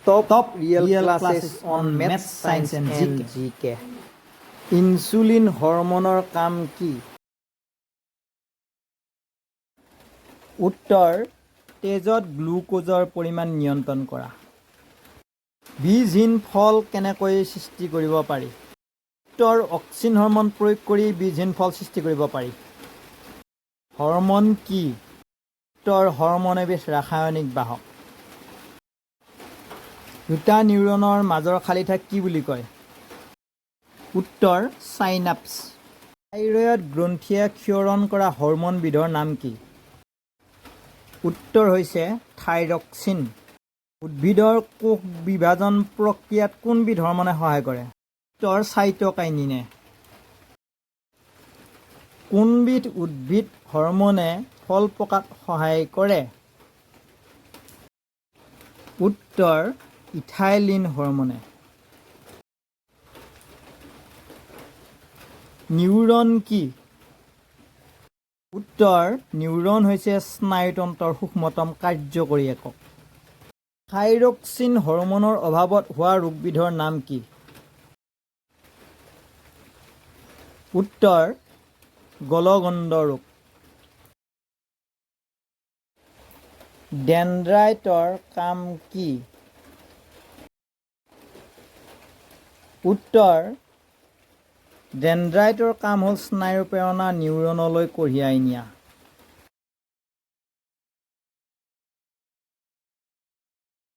Top real classes on maths, science and GK. Insulin হৰমনৰ কাম কি? উত্তৰ তেজত গ্লুকোজৰ পৰিমাণ নিয়ন্ত্ৰণ কৰা। বীজহীন ফল কেনেকৈ সৃষ্টি কৰিব পাৰি? উত্তৰ অক্সিন হৰমন প্ৰয়োগ কৰি বীজহীন ফল সৃষ্টি কৰিব পাৰি। হৰমন কি? উত্তৰ হৰমন এবিধ ৰাসায়নিক বাহক। দুটা নিউৰনৰ মাজৰ খালী ঠাইক কি বুলি কয়? উত্তৰ চাইনাপছ। থাইৰয়ড গ্ৰন্থিয়ে ক্ষৰণ কৰা হৰমনবিধৰ নাম কি? উত্তৰ হৈছে থাইৰক্সিন। উদ্ভিদৰ কোষ বিভাজন প্ৰক্ৰিয়াত কোনবিধ হৰমনে সহায় কৰে? উত্তৰ চাইটকাইনিনে। কোনবিধ উদ্ভিদ হৰমনে ফল পকাত সহায় কৰে? উত্তৰ ইথাইলিন হৰমনে। নিউৰন কি? উত্তৰ নিউৰন হৈছে স্নায়ুতন্ত্ৰৰ সূক্ষ্মতম কাৰ্যকৰী একক। থাইৰক্সিন হৰমনৰ অভাৱত হোৱা ৰোগবিধৰ নাম কি? উত্তৰ গলগণ্ড ৰোগ। ডেনড্ৰাইটৰ কাম কি? উত্তৰ ডেনড্ৰাইটৰ কাম হ'ল স্নায়ুৰ প্ৰেৰণা নিউৰনলৈ কঢ়িয়াই নিয়া।